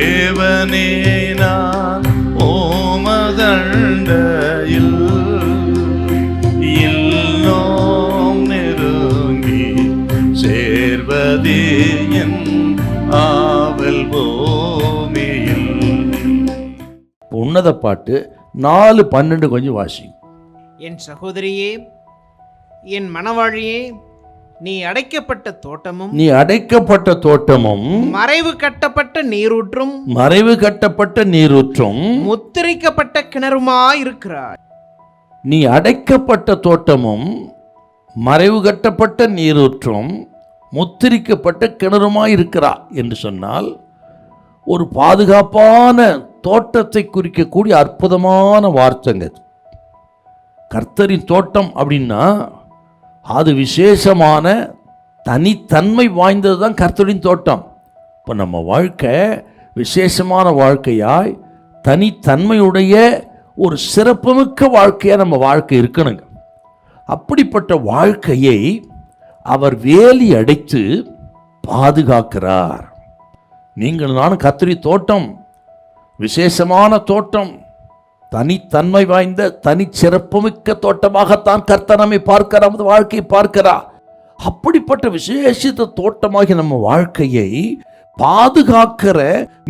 தேவனே நான் ஓமதண்டையில் இன்னும் நெருங்கி சேர்வதே என் ஆவல் பூமியில். உன்னத பாட்டு 4:12 கொஞ்சம் வாசி. என் சகோதரியே, என் மணவாழியே, நீ அடைக்கப்பட்ட தோட்டமும் மறைவு கட்டப்பட்ட நீரூற்றும் முத்திரிக்கப்பட்ட கிணறுமாயிருக்கிறாய். நீ அடைக்கப்பட்ட தோட்டமும் மறைவு கட்டப்பட்ட நீரூற்றும் முத்திரிக்கப்பட்ட கிணறுமாயிருக்கிறாய் என்று சொன்னால், ஒரு பாதுகாப்பான தோட்டத்தை குறிக்கக்கூடிய அற்புதமான வார்த்தைங்க. கர்த்தரின் தோட்டம் அப்படின்னா அது விசேஷமான தனித்தன்மை வாய்ந்தது தான் கர்த்தரின் தோட்டம். இப்போ நம்ம வாழ்க்கை விசேஷமான வாழ்க்கையாய் தனித்தன்மையுடைய ஒரு சிறப்புமிக்க வாழ்க்கையாக நம்ம வாழ்க்கை இருக்கணுங்க. அப்படிப்பட்ட வாழ்க்கையை அவர் வேலி அடைத்து பாதுகாக்கிறார். நீங்கள் நானும் கர்த்தரி தோட்டம், விசேஷமான தோட்டம், தனித்தன்மை வாய்ந்த தனிச்சிறப்புமிக்க தோட்டமாகத்தான் கர்த்தர் நம்மை பார்க்கிறார், நமது வாழ்க்கையை பார்க்கிறார். அப்படிப்பட்ட விசேஷித்த தோட்டமாகி நம்ம வாழ்க்கையை பாதுகாக்கிற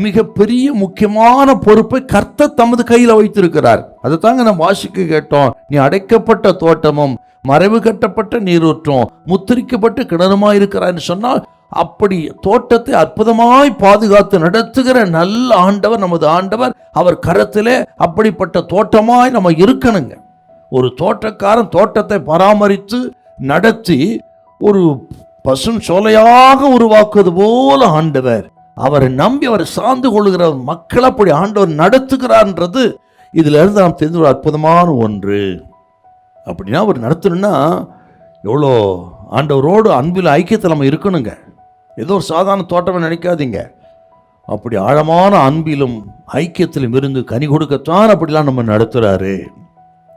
மிகப்பெரிய முக்கியமான பொறுப்பை கர்த்தர் தமது கையில் வைத்திருக்கிறார். அதை தாங்க நம்ம வாசிக்க கேட்டோம். நீ அடைக்கப்பட்ட தோட்டமும் மறைவு கட்டப்பட்ட நீரூற்றும் முத்திரிக்கப்பட்ட கிணறுமாய் இருக்கிறான்னு சொன்னால், அப்படி தோட்டத்தை அற்புதமாய் பாதுகாத்து நடத்துகிற நல்ல ஆண்டவர் நமது ஆண்டவர். அவர் கரத்திலே அப்படிப்பட்ட தோட்டமாய் நம்ம இருக்கணுங்க. ஒரு தோட்டக்காரன் தோட்டத்தை பராமரித்து நடத்தி ஒரு பசும் சோலையாக உருவாக்குவது போல ஆண்டவர் அவரை நம்பி அவரை சார்ந்து கொள்ளுகிற மக்கள் அப்படி ஆண்டவர் நடத்துகிறார்ன்றது இதுல இருந்து நாம் தெரிந்து ஒரு அற்புதமான ஒன்று. அப்படின்னா அவர் நடத்தணும்னா எவ்வளோ ஆண்டவரோடு அன்பில் ஐக்கியத்தில் நம்ம இருக்கணுங்க. ஏதோ ஒரு சாதாரண தோட்டமே நினைக்காதீங்க. அப்படி ஆழமான அன்பிலும் ஐக்கியத்திலும் இருந்து கனி கொடுக்கத்தான் அப்படிலாம் நம்ம நடத்துறாரு.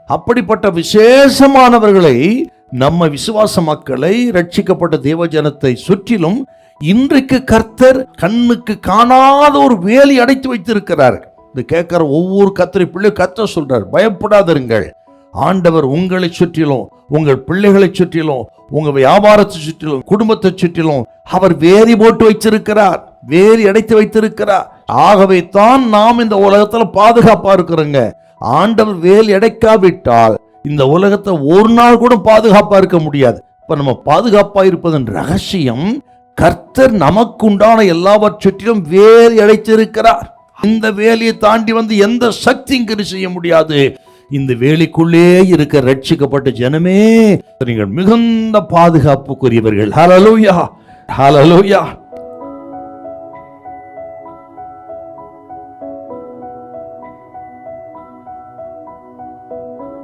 அப்படிப்பட்ட விசேஷமானவர்களை, நம்ம விசுவாச மக்களை, ரட்சிக்கப்பட்ட தேவஜனத்தை சுற்றிலும் இன்றைக்கு கர்த்தர் கண்ணுக்கு காணாத ஒரு வேலி அடைத்து வைத்திருக்கிறார். இது கேட்கிற ஒவ்வொரு கர்த்தரை பிள்ளை கர்த்தர் சொல்றார், பயப்படாதிருங்கள். ஆண்டவர் உங்களை சுற்றிலும், உங்கள் பிள்ளைகளை சுற்றிலும், உங்க வியாபாரத்தை சுற்றிலும், குடும்பத்தை சுற்றிலும் அவர் வேலி போட்டு வைத்திருக்கிறார், வேலி அடைத்து வைத்திருக்கிறார். ஆகவே தான் நாம் இந்த உலகத்துல பாதுகாப்பா இருக்கிறோங்க. ஆண்டவர் வேலி அடைக்காவிட்டால் இந்த உலகத்தை ஒரு நாள் கூட பாதுகாப்பா இருக்க முடியாது. இப்ப நம்ம பாதுகாப்பா இருப்பதன் ரகசியம், கர்த்தர் நமக்கு உண்டான எல்லாவற்றிலும் வேலி அடைத்திருக்கிறார். இந்த வேலியை தாண்டி வந்து எந்த சக்தி இங்கு செய்ய முடியாது. இந்த வேலிக்குள்ளே இருக்க ரட்சிக்கப்பட்ட ஜனமே, நீங்கள் மிகுந்த பாதுகாப்புக்குரியவர்கள். ஹல்லேலூயா, ஹல்லேலூயா.